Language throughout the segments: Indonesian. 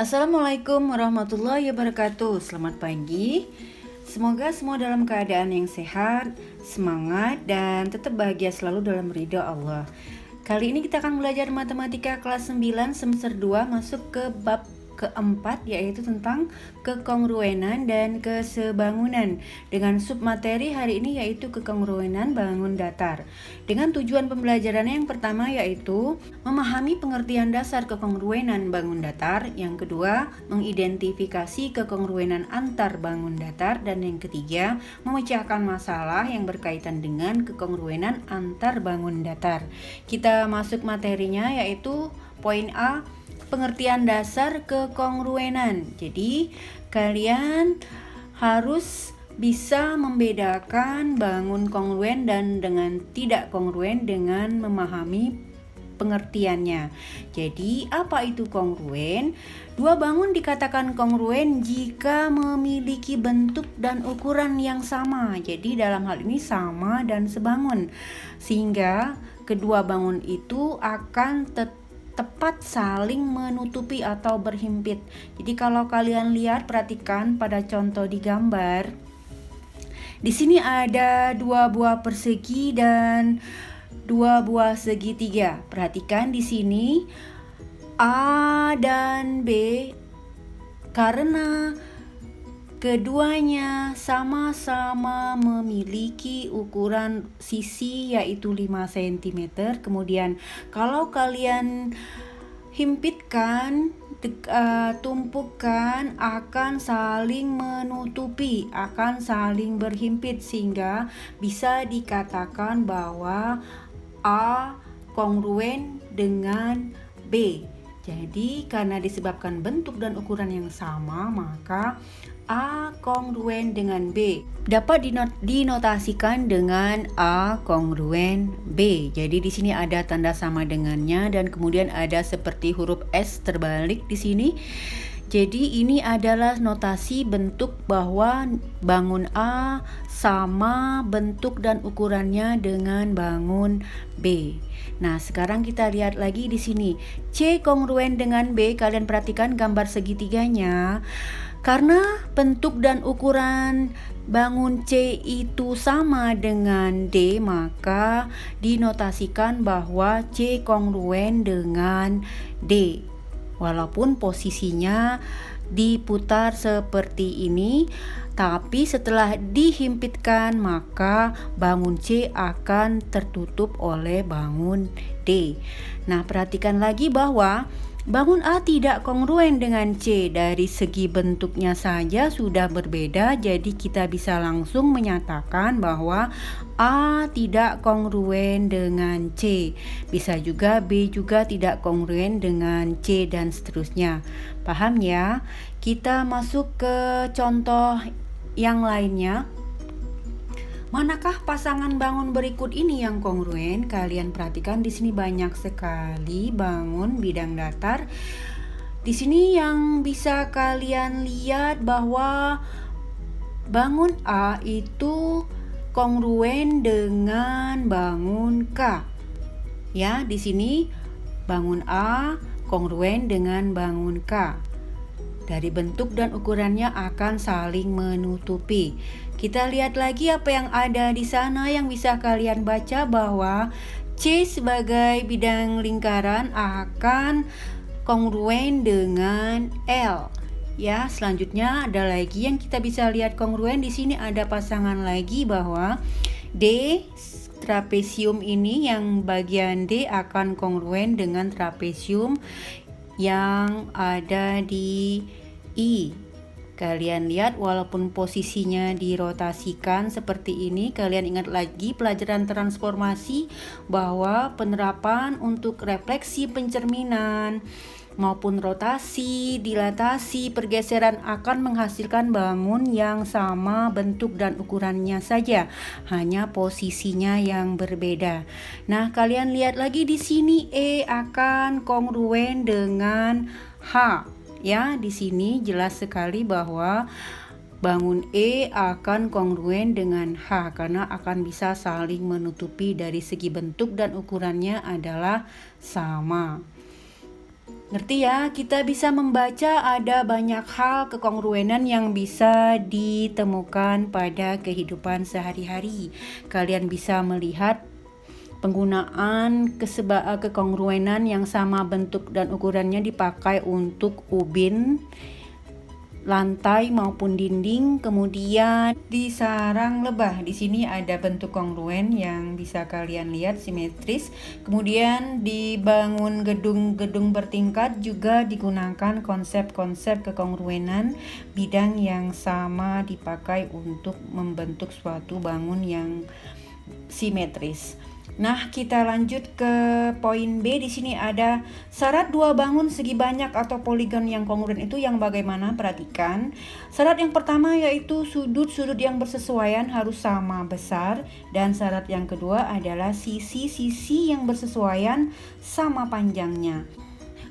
Assalamualaikum warahmatullahi wabarakatuh. Selamat pagi. Semoga semua dalam keadaan yang sehat, semangat, dan tetap bahagia selalu dalam ridha Allah. Kali ini kita akan belajar matematika kelas 9 semester 2 masuk ke bab keempat, yaitu tentang kekongruenan dan kesebangunan, dengan submateri hari ini yaitu kekongruenan bangun datar. Dengan tujuan pembelajaran yang pertama yaitu memahami pengertian dasar kekongruenan bangun datar, yang kedua mengidentifikasi kekongruenan antar bangun datar, dan yang ketiga memecahkan masalah yang berkaitan dengan kekongruenan antar bangun datar. Kita masuk materinya, yaitu poin A, pengertian dasar kekongruenan. Jadi kalian harus bisa membedakan bangun kongruen dan dengan tidak kongruen dengan memahami pengertiannya. Jadi apa itu kongruen? Dua bangun dikatakan kongruen jika memiliki bentuk dan ukuran yang sama. Jadi dalam hal ini sama dan sebangun, sehingga kedua bangun itu akan tepat saling menutupi atau berhimpit. Jadi kalau kalian lihat, perhatikan pada contoh di gambar. Di sini ada dua buah persegi dan dua buah segitiga. Perhatikan di sini A dan B, karena keduanya sama-sama memiliki ukuran sisi yaitu 5 cm. Kemudian kalau kalian himpitkan, tumpukan, akan saling menutupi, akan saling berhimpit, sehingga bisa dikatakan bahwa A kongruen dengan B. Jadi karena disebabkan bentuk dan ukuran yang sama, maka A kongruen dengan B dapat dinotasikan dengan A kongruen B. Jadi di sini ada tanda sama dengannya, dan kemudian ada seperti huruf S terbalik di sini. Jadi ini adalah notasi bentuk bahwa bangun A sama bentuk dan ukurannya dengan bangun B. Nah, sekarang kita lihat lagi di sini. C kongruen dengan B, kalian perhatikan gambar segitiganya. Karena bentuk dan ukuran bangun C itu sama dengan D, maka dinotasikan bahwa C kongruen dengan D. Walaupun posisinya diputar seperti ini, tapi setelah dihimpitkan maka bangun C akan tertutup oleh bangun D. Nah, perhatikan lagi bahwa bangun A tidak kongruen dengan C. Dari segi bentuknya saja sudah berbeda, jadi kita bisa langsung menyatakan bahwa A tidak kongruen dengan C. Bisa juga B juga tidak kongruen dengan C, dan seterusnya. Paham ya? Kita masuk ke contoh yang lainnya. Manakah pasangan bangun berikut ini yang kongruen? Kalian perhatikan di sini banyak sekali bangun bidang datar. Di sini yang bisa kalian lihat bahwa bangun A itu kongruen dengan bangun K. Ya, di sini bangun A kongruen dengan bangun K. Dari bentuk dan ukurannya akan saling menutupi. Kita lihat lagi apa yang ada di sana yang bisa kalian baca, bahwa C sebagai bidang lingkaran akan kongruen dengan L. Ya, selanjutnya ada lagi yang kita bisa lihat kongruen. Di sini ada pasangan lagi bahwa D trapesium ini, yang bagian D akan kongruen dengan trapesium yang ada di I. Kalian lihat walaupun posisinya dirotasikan seperti ini, kalian ingat lagi pelajaran transformasi bahwa penerapan untuk refleksi pencerminan maupun rotasi, dilatasi, pergeseran akan menghasilkan bangun yang sama bentuk dan ukurannya saja, hanya posisinya yang berbeda. Nah, kalian lihat lagi di sini E akan kongruen dengan H. Ya, di sini jelas sekali bahwa bangun E akan kongruen dengan H karena akan bisa saling menutupi dari segi bentuk dan ukurannya adalah sama. Ngerti ya, kita bisa membaca ada banyak hal kekongruenan yang bisa ditemukan pada kehidupan sehari-hari. Kalian bisa melihat penggunaan kekongruenan yang sama bentuk dan ukurannya dipakai untuk ubin, lantai maupun dinding, kemudian di sarang lebah. Di sini ada bentuk kongruen yang bisa kalian lihat simetris. Kemudian dibangun gedung-gedung bertingkat juga digunakan konsep-konsep kekongruenan bidang yang sama dipakai untuk membentuk suatu bangun yang simetris. Nah, kita lanjut ke poin B. Di sini ada syarat dua bangun segi banyak atau poligon yang kongruen itu yang bagaimana? Perhatikan. Syarat yang pertama yaitu sudut-sudut yang bersesuaian harus sama besar, dan syarat yang kedua adalah sisi-sisi yang bersesuaian sama panjangnya.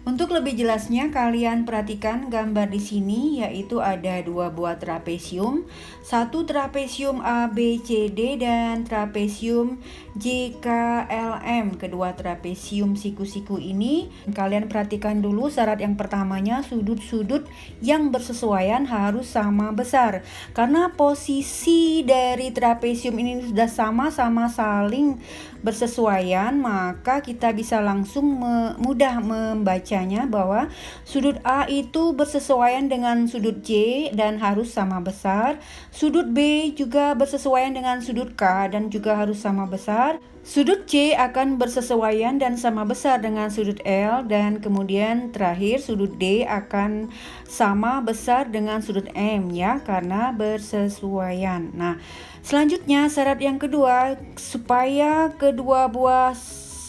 Untuk lebih jelasnya kalian perhatikan gambar di sini, yaitu ada dua buah trapesium, satu trapesium ABCD dan trapesium JKLM. Kedua trapesium siku-siku ini kalian perhatikan dulu syarat yang pertamanya, sudut-sudut yang bersesuaian harus sama besar. Karena posisi dari trapesium ini sudah sama-sama saling bersesuaian, maka kita bisa langsung mudah membacanya bahwa sudut A itu bersesuaian dengan sudut J dan harus sama besar. Sudut B juga bersesuaian dengan sudut K dan juga harus sama besar. Sudut C akan bersesuaian dan sama besar dengan sudut L, dan kemudian terakhir sudut D akan sama besar dengan sudut M ya, karena bersesuaian. Nah, selanjutnya syarat yang kedua, supaya kedua buah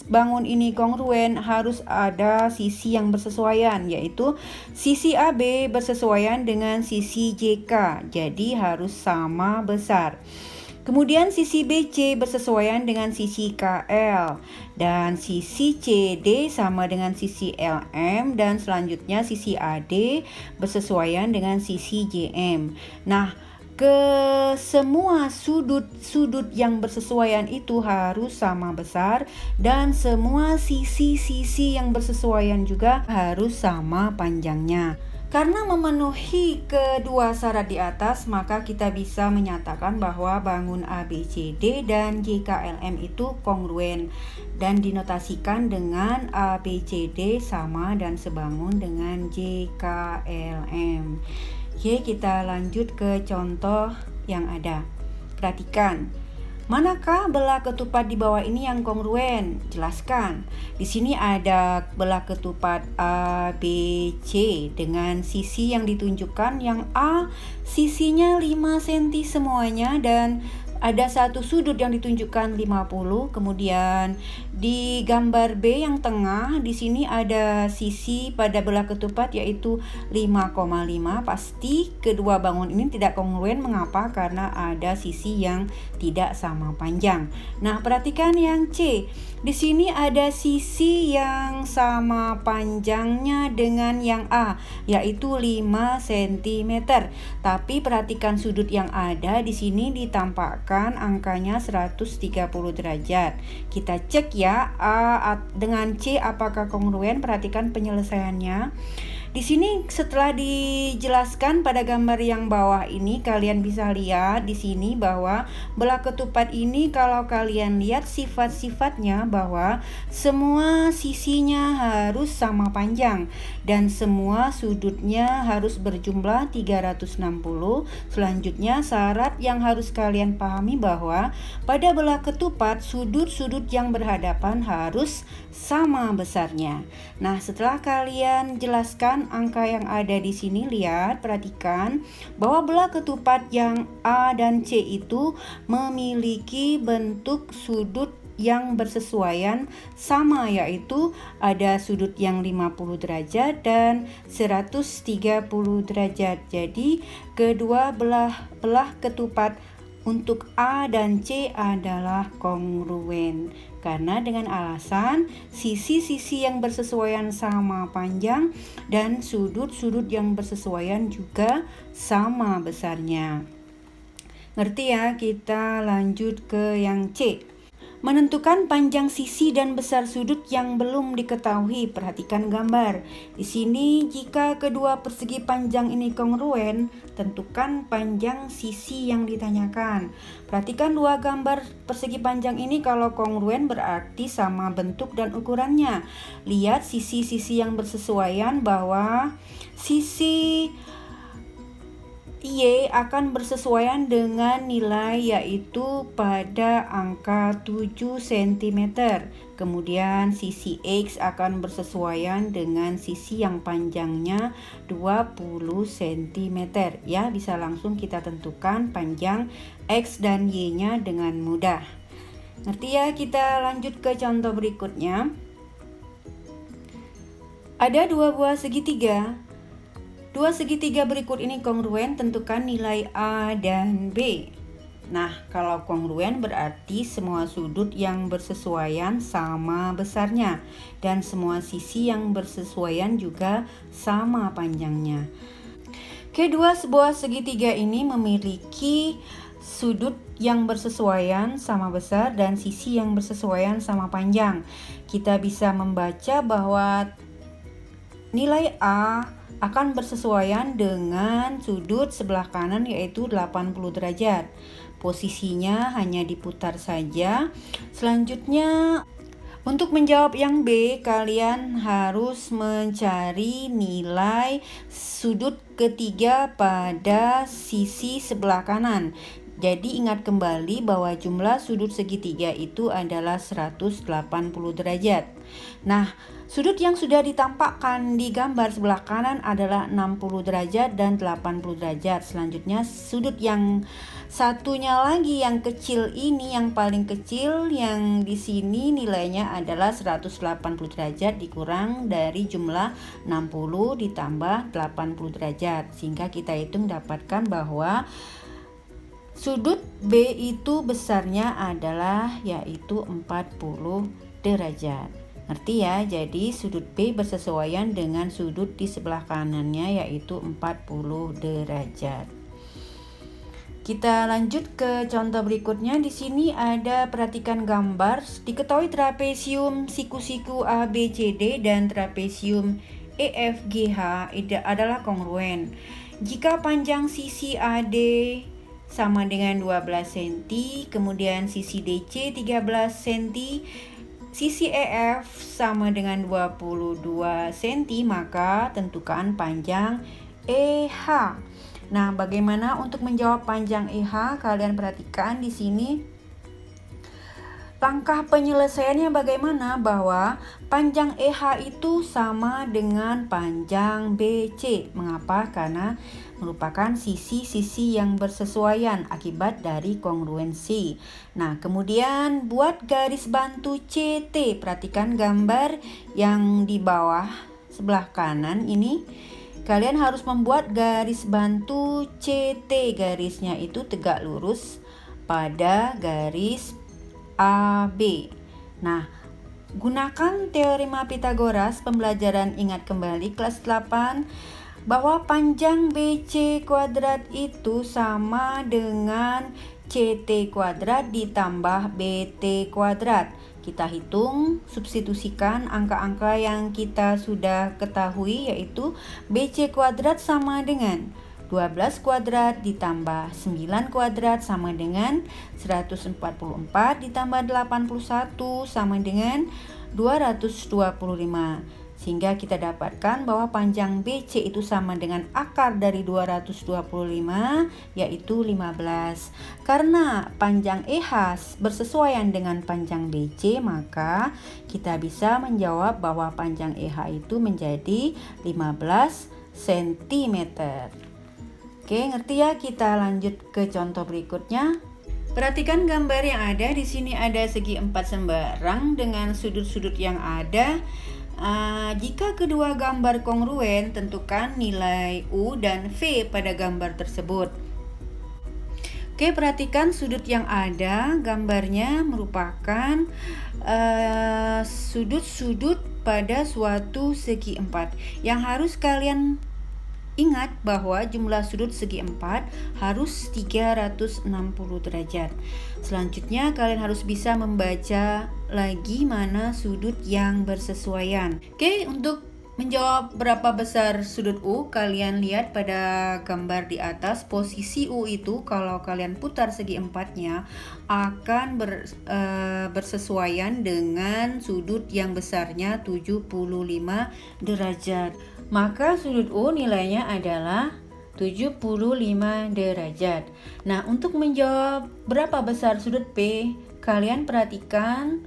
bangun ini kongruen harus ada sisi yang bersesuaian, yaitu sisi AB bersesuaian dengan sisi JK, jadi harus sama besar. Kemudian sisi BC bersesuaian dengan sisi KL, dan sisi CD sama dengan sisi LM, dan selanjutnya sisi AD bersesuaian dengan sisi JM. Nah, semua sudut-sudut yang bersesuaian itu harus sama besar, dan semua sisi-sisi yang bersesuaian juga harus sama panjangnya. Karena memenuhi kedua syarat di atas, maka kita bisa menyatakan bahwa bangun ABCD dan JKLM itu kongruen dan dinotasikan dengan ABCD sama dan sebangun dengan JKLM. Oke, kita lanjut ke contoh yang ada. Perhatikan. Manakah belah ketupat di bawah ini yang kongruen? Jelaskan. Di sini ada belah ketupat ABC dengan sisi yang ditunjukkan. Yang A sisinya 5 cm semuanya, dan ada satu sudut yang ditunjukkan 50. Kemudian di gambar B yang tengah, di sini ada sisi pada belah ketupat yaitu 5,5. Pasti kedua bangun ini tidak kongruen. Mengapa? Karena ada sisi yang tidak sama panjang. Nah, perhatikan yang C. Di sini ada sisi yang sama panjangnya dengan yang A, yaitu 5 cm. Tapi perhatikan sudut yang ada di sini ditampakkan angkanya 130 derajat. Kita cek ya, A dengan C apakah kongruen. Perhatikan penyelesaiannya. Di sini setelah dijelaskan pada gambar yang bawah ini, kalian bisa lihat di sini bahwa belah ketupat ini kalau kalian lihat sifat-sifatnya bahwa semua sisinya harus sama panjang dan semua sudutnya harus berjumlah 360. Selanjutnya syarat yang harus kalian pahami bahwa pada belah ketupat sudut-sudut yang berhadapan harus sama besarnya. Nah, setelah kalian jelaskan angka yang ada di sini, lihat, perhatikan bahwa belah ketupat yang A dan C itu memiliki bentuk sudut yang bersesuaian sama, yaitu ada sudut yang 50 derajat dan 130 derajat. Jadi kedua belah ketupat untuk A dan C adalah kongruen karena dengan alasan sisi-sisi yang bersesuaian sama panjang dan sudut-sudut yang bersesuaian juga sama besarnya. Ngerti ya? Kita lanjut ke yang C. Menentukan panjang sisi dan besar sudut yang belum diketahui. Perhatikan gambar. Di sini jika kedua persegi panjang ini kongruen, tentukan panjang sisi yang ditanyakan. Perhatikan dua gambar persegi panjang ini, kalau kongruen berarti sama bentuk dan ukurannya. Lihat sisi-sisi yang bersesuaian, bahwa sisi Y akan bersesuaian dengan nilai, yaitu pada angka 7 cm. Kemudian sisi X akan bersesuaian dengan sisi yang panjangnya 20 cm. Ya, bisa langsung kita tentukan panjang X dan Y-nya dengan mudah. Ngerti ya? Kita lanjut ke contoh berikutnya. Ada dua buah segitiga. Dua segitiga berikut ini kongruen, tentukan nilai A dan B. Nah, kalau kongruen berarti semua sudut yang bersesuaian sama besarnya dan semua sisi yang bersesuaian juga sama panjangnya. Kedua sebuah segitiga ini memiliki sudut yang bersesuaian sama besar dan sisi yang bersesuaian sama panjang. Kita bisa membaca bahwa nilai A akan bersesuaian dengan sudut sebelah kanan, yaitu 80 derajat. Posisinya hanya diputar saja. Selanjutnya, untuk menjawab yang B, kalian harus mencari nilai sudut ketiga pada sisi sebelah kanan. Jadi ingat kembali bahwa jumlah sudut segitiga itu adalah 180 derajat. Nah, sudut yang sudah ditampakkan di gambar sebelah kanan adalah 60 derajat dan 80 derajat. Selanjutnya sudut yang satunya lagi yang kecil ini, yang paling kecil yang di sini nilainya adalah 180 derajat dikurang dari jumlah 60 ditambah 80 derajat. Sehingga kita hitung dapatkan bahwa sudut B itu besarnya adalah yaitu 40 derajat. Ngerti ya? Jadi sudut B bersesuaian dengan sudut di sebelah kanannya, yaitu 40 derajat. Kita lanjut ke contoh berikutnya. Di sini ada, perhatikan gambar. Diketahui trapesium siku-siku ABCD dan trapesium EFGH adalah kongruen. Jika panjang sisi AD sama dengan 12 cm, kemudian sisi DC 13 cm, sisi EF sama dengan 22 cm, maka tentukan panjang EH. Nah, bagaimana untuk menjawab panjang EH? Kalian perhatikan di sini. Langkah penyelesaiannya bagaimana? Bahwa panjang EH itu sama dengan panjang BC. Mengapa? Karena merupakan sisi-sisi yang bersesuaian akibat dari kongruensi. Nah, kemudian buat garis bantu CT. Perhatikan gambar yang di bawah sebelah kanan ini. Kalian harus membuat garis bantu CT. Garisnya itu tegak lurus pada garis AB. Nah, gunakan teorema Pythagoras. Pembelajaran ingat kembali kelas 8 bahwa panjang BC kuadrat itu sama dengan CT kuadrat ditambah BT kuadrat. Kita hitung, substitusikan angka-angka yang kita sudah ketahui, yaitu BC kuadrat sama dengan 12 kuadrat ditambah 9 kuadrat sama dengan 144 ditambah 81 sama dengan 225. Sehingga kita dapatkan bahwa panjang BC itu sama dengan akar dari 225, yaitu 15. Karena panjang EH bersesuaian dengan panjang BC, maka kita bisa menjawab bahwa panjang EH itu menjadi 15 cm. Oke, ngerti ya? Kita lanjut ke contoh berikutnya. Perhatikan gambar yang ada. Di sini ada segi 4 sembarang dengan sudut-sudut yang ada. Jika kedua gambar kongruen, tentukan nilai U dan V pada gambar tersebut. Oke, perhatikan sudut yang ada. Gambarnya merupakan sudut-sudut pada suatu segi 4. Yang harus kalian Ingat bahwa jumlah sudut segi 4 harus 360 derajat. Selanjutnya kalian harus bisa membaca lagi mana sudut yang bersesuaian. Oke, untuk menjawab berapa besar sudut U, kalian lihat pada gambar di atas, posisi U itu kalau kalian putar segi empatnya akan bersesuaian dengan sudut yang besarnya 75 derajat. Maka sudut U nilainya adalah 75 derajat. Nah, untuk menjawab berapa besar sudut P, kalian perhatikan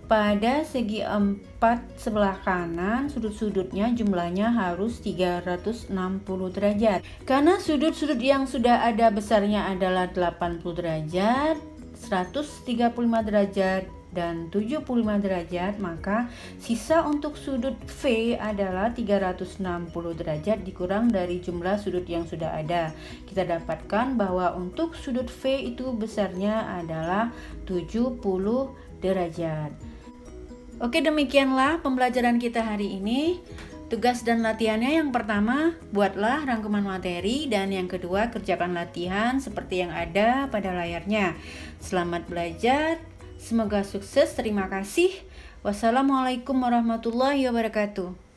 pada segi 4 sebelah kanan, sudut-sudutnya jumlahnya harus 360 derajat. Karena sudut-sudut yang sudah ada besarnya adalah 80 derajat, 135 derajat, dan 75 derajat, maka sisa untuk sudut V adalah 360 derajat dikurang dari jumlah sudut yang sudah ada. Kita dapatkan bahwa untuk sudut V itu besarnya adalah 70 derajat. Oke, demikianlah pembelajaran kita hari ini. Tugas dan latihannya, yang pertama, buatlah rangkuman materi, dan yang kedua, kerjakan latihan seperti yang ada pada layarnya. Selamat belajar, semoga sukses, terima kasih. Wassalamualaikum warahmatullahi wabarakatuh.